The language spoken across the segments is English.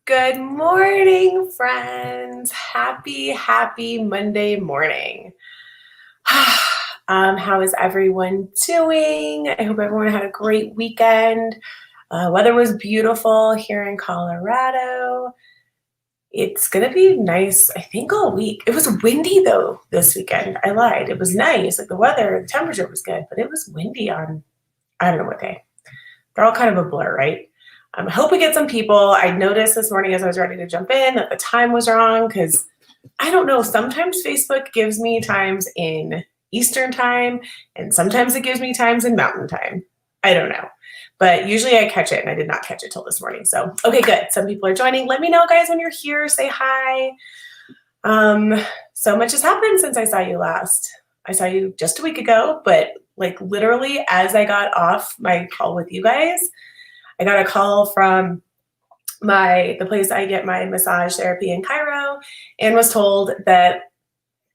Good morning, friends. Happy Monday morning. How is everyone doing? I hope everyone had a great weekend. Weather was beautiful here in Colorado. It's gonna be nice, I think, all week. It was windy though this weekend. I lied. It was nice. Like the temperature was good, but it was windy on, I don't know what day. They're all kind of a blur, right? I hope we get some people. I noticed this morning as I was ready to jump in that the time was wrong because I don't know. Sometimes Facebook gives me times in Eastern time and sometimes it gives me times in Mountain time. I don't know. But usually I catch it and I did not catch it till this morning. So, okay, good. Some people are joining. Let me know, guys, when you're here. Say hi. So much has happened since I saw you last. I saw you just a week ago, but like literally as I got off my call with you guys, I got a call from the place I get my massage therapy in Cairo and was told that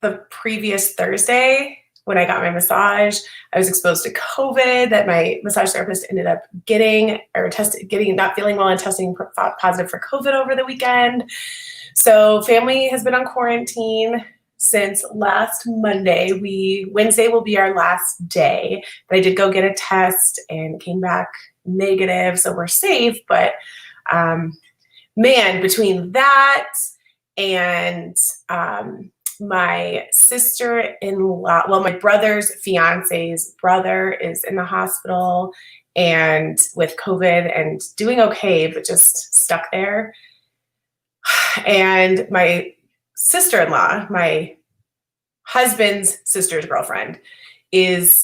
the previous Thursday when I got my massage, I was exposed to COVID, that my massage therapist ended up not feeling well and testing positive for COVID over the weekend. So family has been on quarantine since last Monday. Wednesday will be our last day, but I did go get a test and came back negative, so we're safe. But man, between that and my sister-in-law, well, my brother's fiance's brother is in the hospital and with COVID and doing okay, but just stuck there. And my sister-in-law, my husband's sister's girlfriend,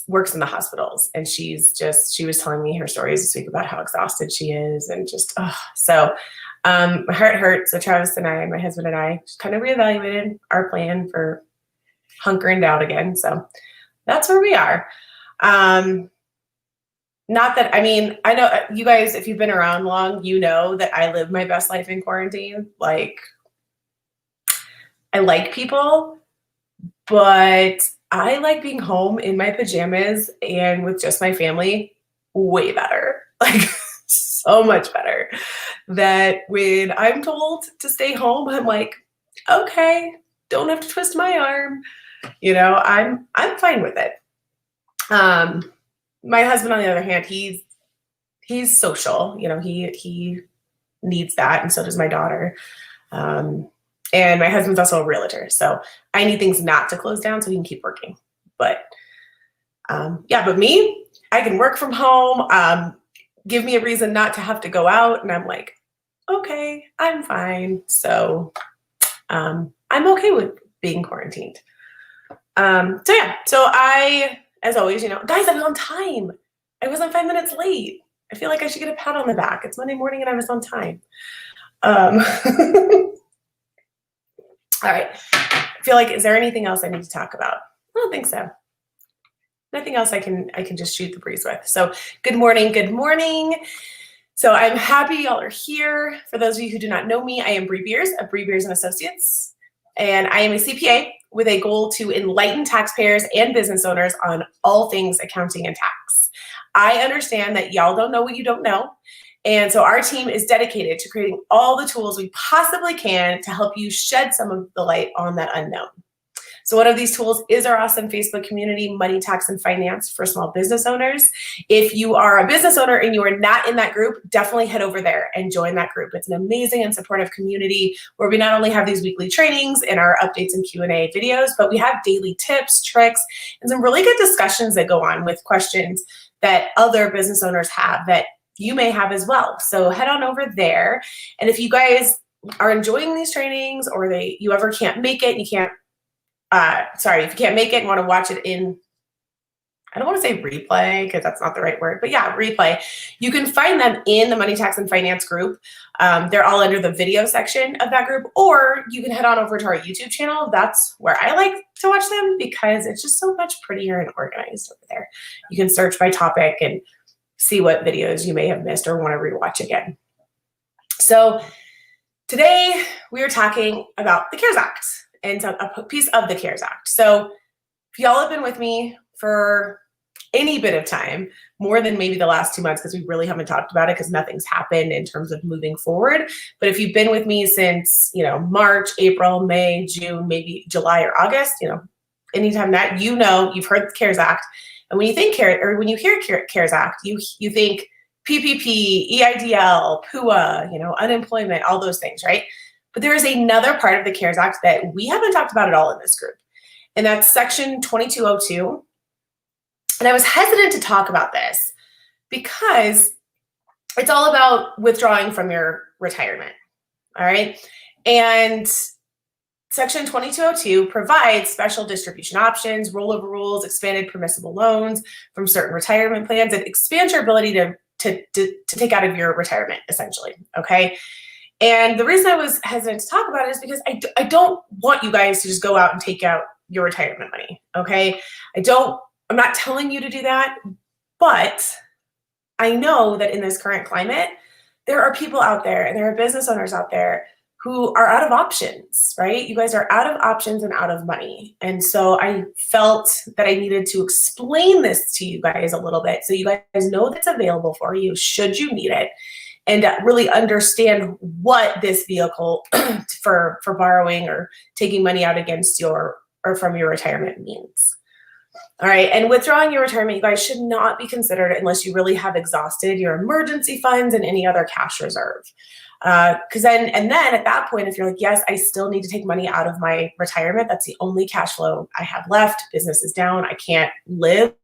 works in the hospitals, and she was telling me her stories this week about how exhausted she is and just my heart hurts. So Travis and I, my husband and I, just kind of reevaluated our plan for hunkering down again. So that's where we are. Not that, I mean, I know you guys, if you've been around long, you know that I live my best life in quarantine. Like, I like people, but I like being home in my pajamas and with just my family way better. Like, so much better. That when I'm told to stay home, I'm like, okay, don't have to twist my arm. You know, I'm fine with it. My husband, on the other hand, he's social. You know, he needs that, and so does my daughter. And my husband's also a realtor, so I need things not to close down so he can keep working. But but me, I can work from home. Give me a reason not to have to go out, and I'm like, okay, I'm fine. So I'm okay with being quarantined. So I, as always, you know, guys, I was on time. I wasn't 5 minutes late. I feel like I should get a pat on the back. It's Monday morning and I was on time. All right. I feel like, is there anything else I need to talk about? I don't think so. Nothing else I can just shoot the breeze with. So good morning. So I'm happy y'all are here. For those of you who do not know me, I am Bree Beers of Bree Beers and Associates, and I am a CPA with a goal to enlighten taxpayers and business owners on all things accounting and tax. I understand that y'all don't know what you don't know, and so our team is dedicated to creating all the tools we possibly can to help you shed some of the light on that unknown. So one of these tools is our awesome Facebook community, Money, Tax, and Finance for Small Business Owners. If you are a business owner and you are not in that group, definitely head over there and join that group. It's an amazing and supportive community where we not only have these weekly trainings and our updates and Q&A videos, but we have daily tips, tricks, and some really good discussions that go on with questions that other business owners have that you may have as well. So head on over there. And if you guys are enjoying these trainings or you ever can't make it, if you can't make it and want to watch it in, I don't want to say replay because that's not the right word, but yeah, replay. You can find them in the Money, Tax, and Finance group. They're all under the video section of that group, or you can head on over to our YouTube channel. That's where I like to watch them because it's just so much prettier and organized over there. You can search by topic and see what videos you may have missed or want to rewatch again. So today we are talking about the CARES Act and a piece of the CARES Act. So if y'all have been with me for any bit of time, more than maybe the last 2 months, because we really haven't talked about it because nothing's happened in terms of moving forward. But if you've been with me since, March, April, May, June, maybe July or August, anytime that, you've heard the CARES Act. And when you think when you hear CARES Act, you think PPP, EIDL, PUA, unemployment, all those things, right? But there is another part of the CARES Act that we haven't talked about at all in this group. And that's Section 2202. And I was hesitant to talk about this because it's all about withdrawing from your retirement, all right? And Section 2202 provides special distribution options, rollover rules, expanded permissible loans from certain retirement plans. It expands your ability to take out of your retirement, essentially, okay? And the reason I was hesitant to talk about it is because I don't want you guys to just go out and take out your retirement money, okay? I'm not telling you to do that, but I know that in this current climate, there are people out there and there are business owners out there who are out of options, right? You guys are out of options and out of money. And so I felt that I needed to explain this to you guys a little bit so you guys know that's available for you should you need it, and really understand what this vehicle for borrowing or taking money out against or from your retirement means. All right, and withdrawing your retirement, you guys should not be considered unless you really have exhausted your emergency funds and any other cash reserve. Because then at that point, if you're like, yes, I still need to take money out of my retirement, that's the only cash flow I have left, business is down, I can't live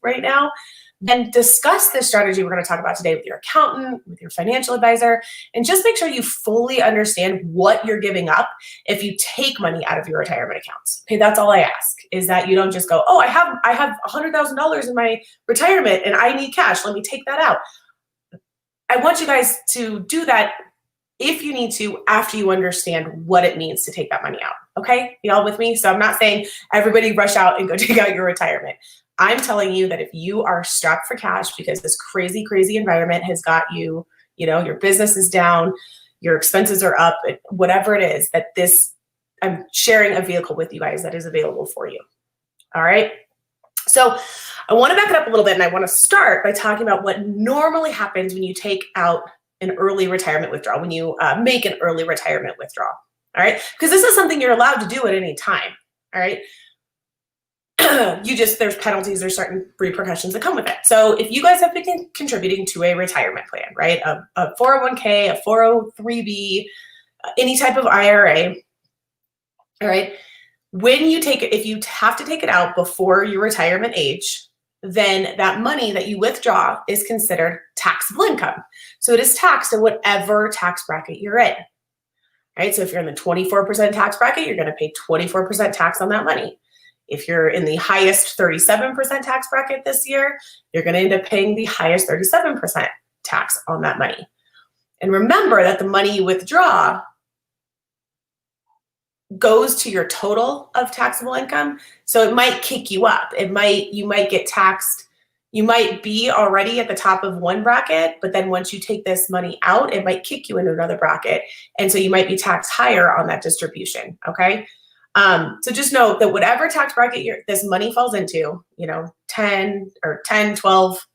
right now, then discuss this strategy we're going to talk about today with your accountant, with your financial advisor, and just make sure you fully understand what you're giving up if you take money out of your retirement accounts. Okay, that's all I ask, is that you don't just go, oh, I have $100,000 in my retirement and I need cash, let me take that out. I want you guys to do that if you need to after you understand what it means to take that money out. Okay, y'all with me? So I'm not saying everybody rush out and go take out your retirement. I'm telling you that if you are strapped for cash because this crazy, crazy environment has got you, your business is down, your expenses are up, whatever it is, I'm sharing a vehicle with you guys that is available for you. All right. So I want to back it up a little bit, and I want to start by talking about what normally happens when you take out an early retirement withdrawal, when you make an early retirement withdrawal. All right. Because this is something you're allowed to do at any time. All right. There's penalties, there's certain repercussions that come with it. So if you guys have been contributing to a retirement plan, right, a 401k, a 403b, any type of IRA, all right, when you take it, if you have to take it out before your retirement age, then that money that you withdraw is considered taxable income. So it is taxed at whatever tax bracket you're in, right? So if you're in the 24% tax bracket, you're going to pay 24% tax on that money. If you're in the highest 37% tax bracket this year, you're going to end up paying the highest 37% tax on that money. And remember that the money you withdraw goes to your total of taxable income. So it might kick you up. You might get taxed. You might be already at the top of one bracket, but then once you take this money out, it might kick you into another bracket. And so you might be taxed higher on that distribution. Okay. So just know that whatever tax bracket this money falls into, 10 or 10, 12,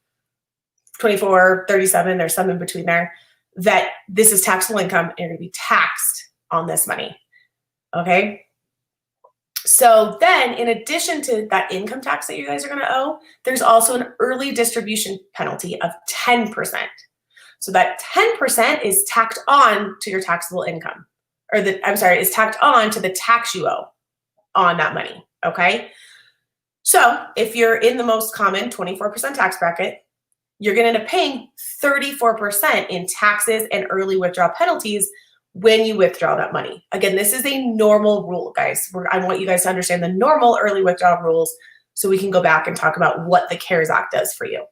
24, 37, there's some in between there, that this is taxable income and you're going to be taxed on this money. Okay. So then in addition to that income tax that you guys are going to owe, there's also an early distribution penalty of 10%. So that 10% is tacked on to your taxable income. Is tacked on to the tax you owe on that money, okay? So if you're in the most common 24% tax bracket, you're going to end up paying 34% in taxes and early withdrawal penalties when you withdraw that money. Again, this is a normal rule, guys. I want you guys to understand the normal early withdrawal rules so we can go back and talk about what the CARES Act does for you.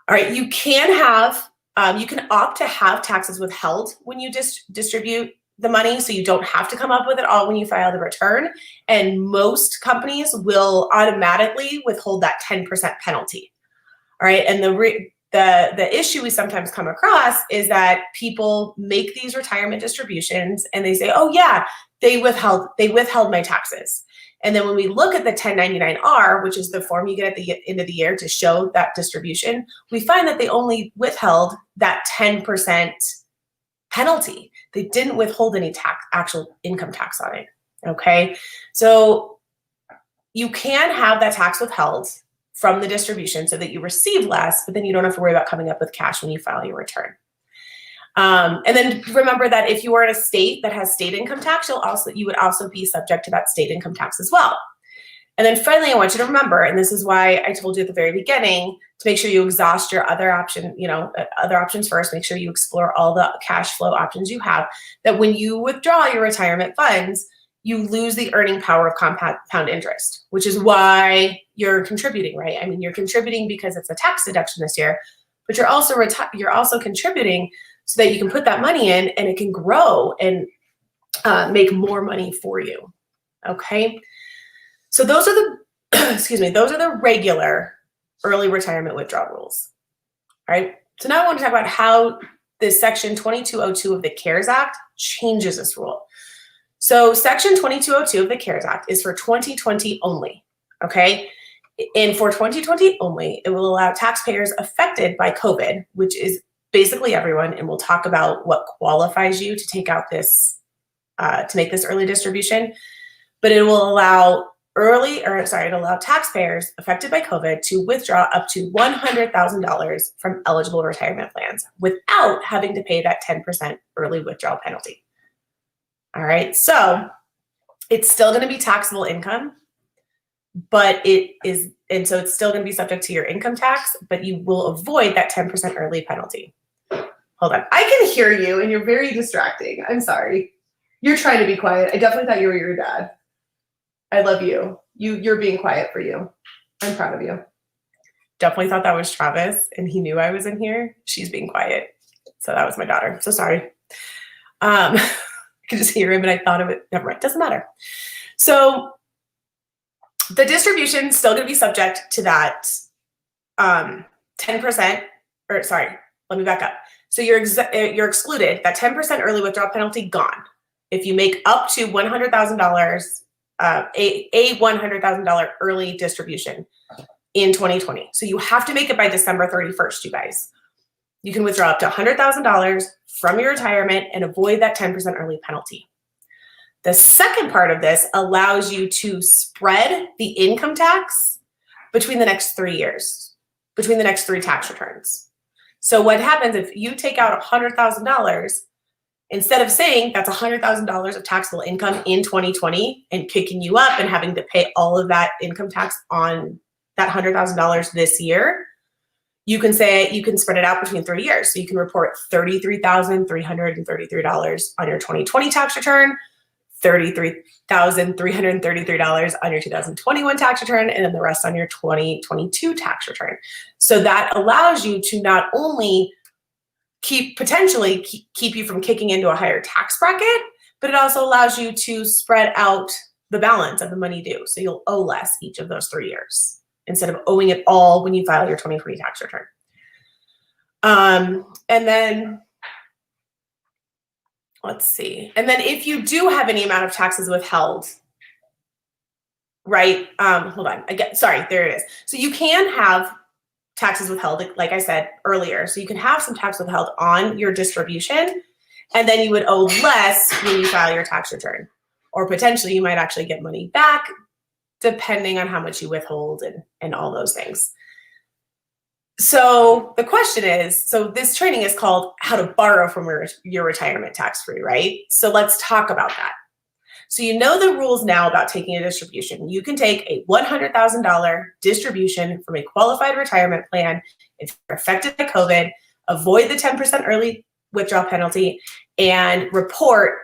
All right, you can opt to have taxes withheld when you distribute the money, so you don't have to come up with it all when you file the return. And most companies will automatically withhold that 10% penalty. All right, and the issue we sometimes come across is that people make these retirement distributions and they say, oh yeah, they withheld my taxes. And then when we look at the 1099-R, which is the form you get at the end of the year to show that distribution, we find that they only withheld that 10% penalty. They didn't withhold any actual income tax on it, okay? So you can have that tax withheld from the distribution so that you receive less, but then you don't have to worry about coming up with cash when you file your return. And then remember that if you are in a state that has state income tax, you would also be subject to that state income tax as well. And then finally, I want you to remember, and this is why I told you at the very beginning, to make sure you exhaust your other options first. Make sure you explore all the cash flow options you have, that when you withdraw your retirement funds, you lose the earning power of compound interest, which is why you're contributing, right? I mean, you're contributing because it's a tax deduction this year, but you're also contributing so that you can put that money in and it can grow and make more money for you, okay? So those are the, those are the regular early retirement withdrawal rules, all right? So now I want to talk about how this section 2202 of the CARES Act changes this rule. So section 2202 of the CARES Act is for 2020 only, okay? And for 2020 only, it will allow taxpayers affected by COVID, which is basically everyone, and we'll talk about what qualifies you to take out this, to make this early distribution, but it will allow taxpayers affected by COVID to withdraw up to $100,000 from eligible retirement plans without having to pay that 10% early withdrawal penalty. All right, so it's still going to be taxable income, but it's still going to be subject to your income tax, but you will avoid that 10% early penalty. Hold on, I can hear you and you're very distracting. I'm sorry. You're trying to be quiet. I definitely thought you were your dad. I love you. You're being quiet for you. I'm proud of you. Definitely thought that was Travis and he knew I was in here. She's being quiet. So that was my daughter. So sorry. I could just hear him and I thought of it. Never mind. Doesn't matter. So the distribution is still going to be subject to that 10%, or sorry, let me back up. So you're excluded, that 10% early withdrawal penalty gone. If you make up to $100,000, a $100,000 early distribution in 2020. So you have to make it by December 31st, you guys. You can withdraw up to $100,000 from your retirement and avoid that 10% early penalty. The second part of this allows you to spread the income tax between the next 3 years, between the next 3 tax returns. So what happens if you take out $100,000, instead of saying that's $100,000 of taxable income in 2020 and kicking you up and having to pay all of that income tax on that $100,000 this year, you can spread it out between 3 years. So you can report $33,333 on your 2020 tax return, $33,333 on your 2021 tax return, and then the rest on your 2022 tax return. So that allows you to not only potentially keep you from kicking into a higher tax bracket, but it also allows you to spread out the balance of the money due. So you'll owe less each of those 3 years instead of owing it all when you file your 2020 tax return. And then let's see. And then if you do have any amount of taxes withheld, right? Hold on. Sorry, there it is. So you can have taxes withheld, like I said earlier. So you can have some tax withheld on your distribution, and then you would owe less when you file your tax return. Or potentially you might actually get money back depending on how much you withhold and all those things. So the question is, so this training is called How to Borrow from Your Retirement Tax-Free, right? So let's talk about that. So you know the rules now about taking a distribution. You can take a $100,000 distribution from a qualified retirement plan if you're affected by COVID, avoid the 10% early withdrawal penalty, and report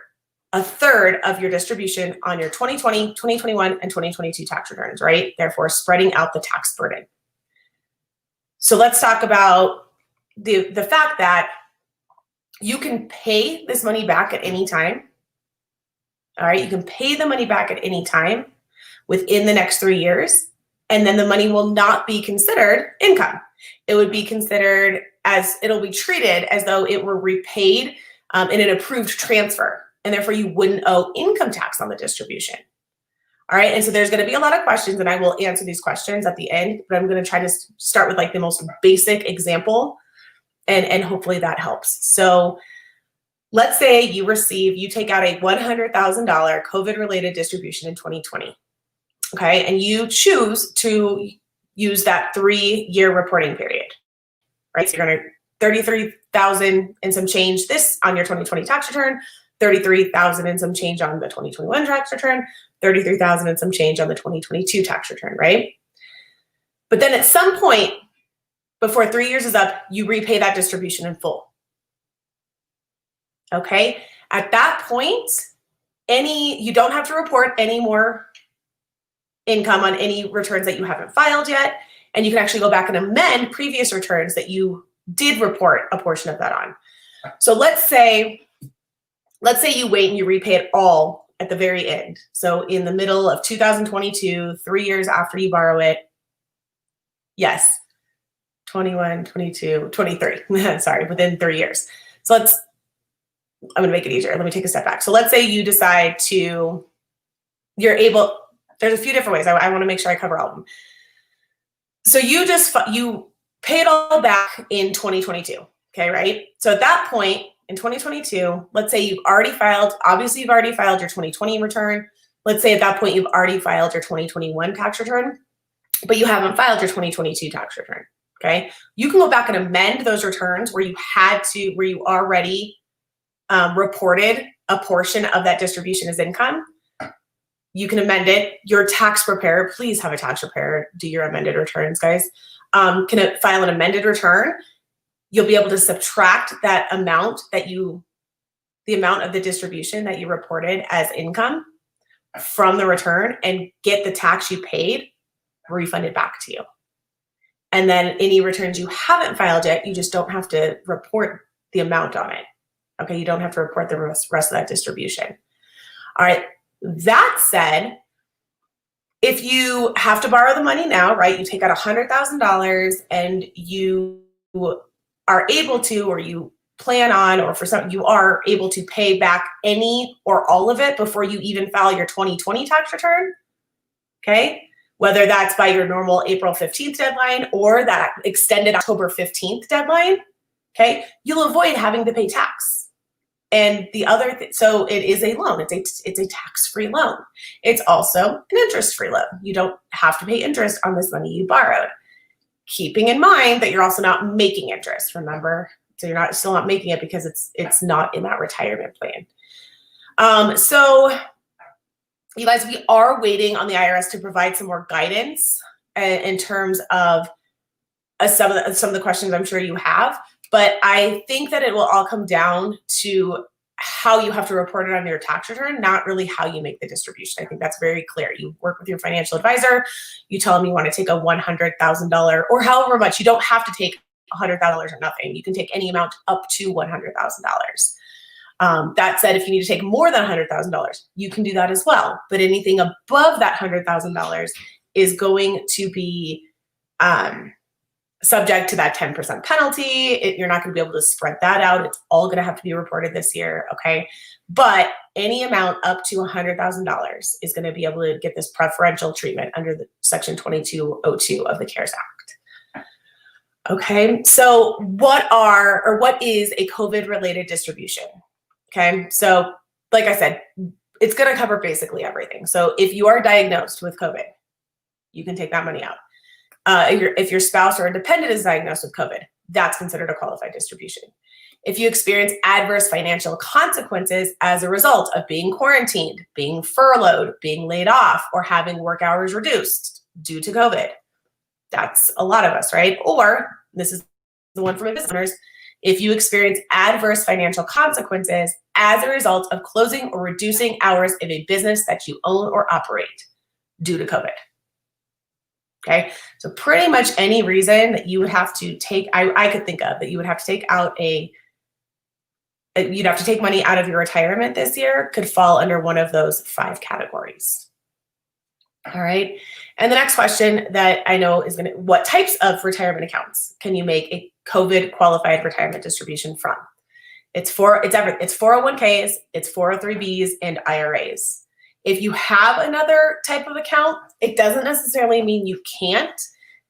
a third of your distribution on your 2020, 2021, and 2022 tax returns, right? Therefore, spreading out the tax burden. So let's talk about the fact that you can pay this money back at any time. All right, you can pay the money back at any time within the next 3 years, and then the money will not be considered income. It would be considered it'll be treated as though it were repaid in an approved transfer, and therefore you wouldn't owe income tax on the distribution. All right, and so there's going to be a lot of questions, and I will answer these questions at the end, but I'm going to try to start with like the most basic example, and hopefully that helps. So let's say you take out a $100,000 COVID-related distribution in 2020, okay? And you choose to use that 3-year reporting period, right? So you're going to $33,000 and some change this on your 2020 tax return, $33,000 and some change on the 2021 tax return, $33,000 and some change on the 2022 tax return, right? But then at some point before 3 years is up, you repay that distribution in full. Okay? At that point, you don't have to report any more income on any returns that you haven't filed yet, and you can actually go back and amend previous returns that you did report a portion of that on. So let's say you wait and you repay it all at the very end. So in the middle of 2022, 3 years after you borrow it, yes, 21, 22, 23, sorry, within 3 years. So I'm gonna make it easier. Let me take a step back. So let's say you decide there's a few different ways. I wanna make sure I cover all of them. So you pay it all back in 2022, okay, right? So at that point, in 2022, let's say you've already filed your 2020 return. Let's say at that point you've already filed your 2021 tax return, but you haven't filed your 2022 tax return, okay? You can go back and amend those returns where you already reported a portion of that distribution as income. You can amend it. Your tax preparer, please have a tax preparer do your amended returns, guys. Can file an amended return. You'll be able to subtract that amount the amount of the distribution that you reported as income from the return and get the tax you paid refunded back to you. And then any returns you haven't filed yet, you just don't have to report the amount on it. Okay, you don't have to report the rest of that distribution. All right, that said, if you have to borrow the money now, right, you take out $100,000 and you are able to, or you plan on, or for some, you are able to pay back any or all of it before you even file your 2020 tax return, okay? Whether that's by your normal April 15th deadline or that extended October 15th deadline, okay? You'll avoid having to pay tax. And the other so it is a loan. It's a tax-free loan. It's also an interest-free loan. You don't have to pay interest on this money you borrowed. Keeping in mind that you're also not making interest, remember? So you're still not making it because it's not in that retirement plan. So you guys, we are waiting on the IRS to provide some more guidance in terms of some of the questions I'm sure you have. But I think that it will all come down to how you have to report it on your tax return, not really how you make the distribution. I think that's very clear. You work with your financial advisor, you tell them you want to take a $100,000 or however much. You don't have to take $100,000 or nothing. You can take any amount up to $100,000. That said, if you need to take more than $100,000, you can do that as well. But anything above that $100,000 is going to be subject to that 10% penalty. You're not going to be able to spread that out. It's all going to have to be reported this year, okay? But any amount up to $100,000 is going to be able to get this preferential treatment under the Section 2202 of the CARES Act. Okay, so what is a COVID-related distribution? Okay, so like I said, it's going to cover basically everything. So if you are diagnosed with COVID, you can take that money out. If your spouse or a dependent is diagnosed with COVID, that's considered a qualified distribution. If you experience adverse financial consequences as a result of being quarantined, being furloughed, being laid off, or having work hours reduced due to COVID, that's a lot of us, right? Or, this is the one for my business owners, if you experience adverse financial consequences as a result of closing or reducing hours of a business that you own or operate due to COVID. Okay, so pretty much any reason that you would have to take, I could think of, that you would have to take out you'd have to take money out of your retirement this year could fall under one of those 5 categories. All right, and the next question that I know is what types of retirement accounts can you make a COVID qualified retirement distribution from? It's 401ks, it's 403bs, and IRAs. If you have another type of account, it doesn't necessarily mean you can't.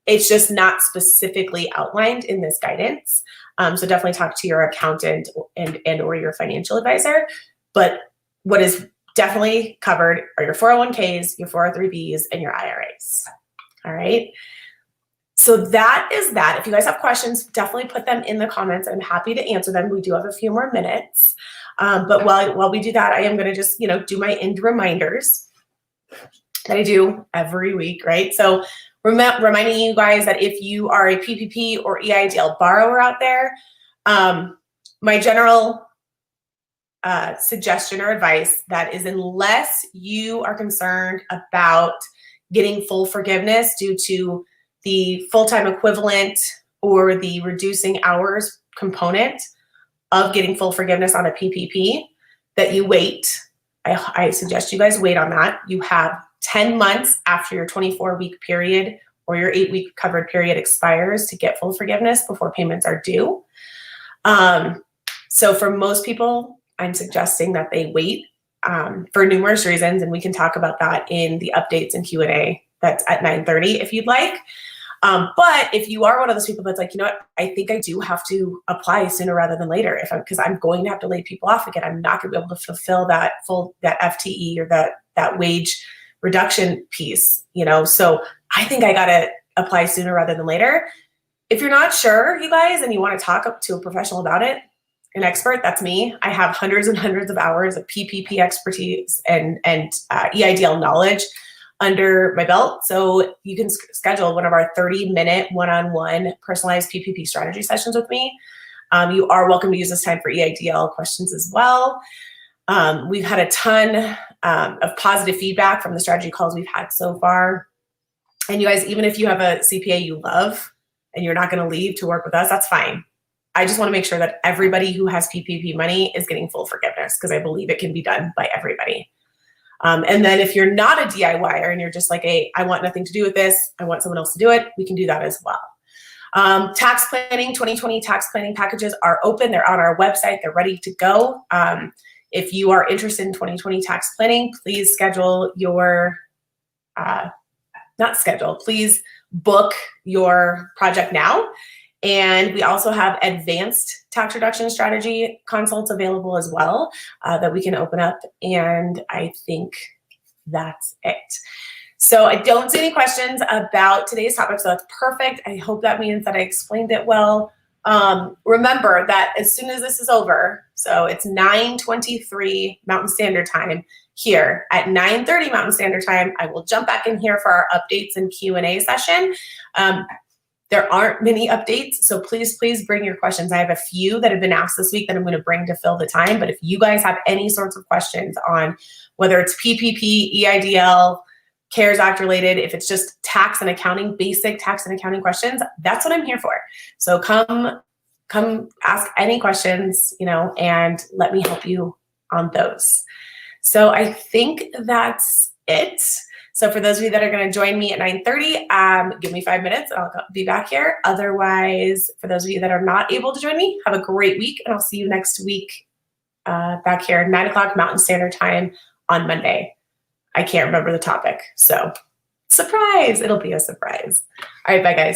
It's just not specifically outlined in this guidance. So definitely talk to your accountant and or your financial advisor. But what is definitely covered are your 401ks, your 403bs, and your IRAs. All right. So that is that. If you guys have questions, definitely put them in the comments. I'm happy to answer them. We do have a few more minutes. But while we do that, I am going to just, do my end reminders that I do every week, right? So reminding you guys that if you are a PPP or EIDL borrower out there, my general suggestion or advice that is, unless you are concerned about getting full forgiveness due to the full-time equivalent or the reducing hours component of getting full forgiveness on a PPP, that you wait. I suggest you guys wait on that. You have 10 months after your 24-week period or your 8-week covered period expires to get full forgiveness before payments are due. So for most people, I'm suggesting that they wait for numerous reasons, and we can talk about that in the updates and Q&A that's at 9:30 if you'd like. But if you are one of those people that's like, I think I do have to apply sooner rather than later, because I'm going to have to lay people off again. I'm not going to be able to fulfill that FTE or that wage reduction piece, So I think I got to apply sooner rather than later. If you're not sure, you guys, and you want to talk up to a professional about it, an expert, that's me. I have hundreds and hundreds of hours of PPP expertise and EIDL knowledge under my belt. So you can schedule one of our 30-minute one-on-one personalized PPP strategy sessions with me. You are welcome to use this time for EIDL questions as well. We've had a ton of positive feedback from the strategy calls we've had so far. And you guys, even if you have a CPA you love and you're not going to leave to work with us, that's fine. I just want to make sure that everybody who has PPP money is getting full forgiveness, because I believe it can be done by everybody. And then if you're not a DIYer and you're just like, I want nothing to do with this, I want someone else to do it, we can do that as well. Tax planning, 2020 tax planning packages are open. They're on our website. They're ready to go. If you are interested in 2020 tax planning, please please book your project now. And we also have advanced tax reduction strategy consults available as well that we can open up. And I think that's it. So I don't see any questions about today's topic, so that's perfect. I hope that means that I explained it well. Remember that as soon as this is over, so it's 9:23 Mountain Standard Time here, at 9:30 Mountain Standard Time, I will jump back in here for our updates and Q&A session. There aren't many updates, so please bring your questions. I have a few that have been asked this week that I'm going to bring to fill the time, but if you guys have any sorts of questions on whether it's PPP, EIDL, CARES Act related, if it's just tax and accounting, basic tax and accounting questions, that's what I'm here for. So come ask any questions, and let me help you on those. So I think that's it. So for those of you that are going to join me at 9:30, give me 5 minutes and I'll be back here. Otherwise, for those of you that are not able to join me, have a great week, and I'll see you next week back here at 9 o'clock Mountain Standard Time on Monday. I can't remember the topic, so surprise, it'll be a surprise. All right, bye guys.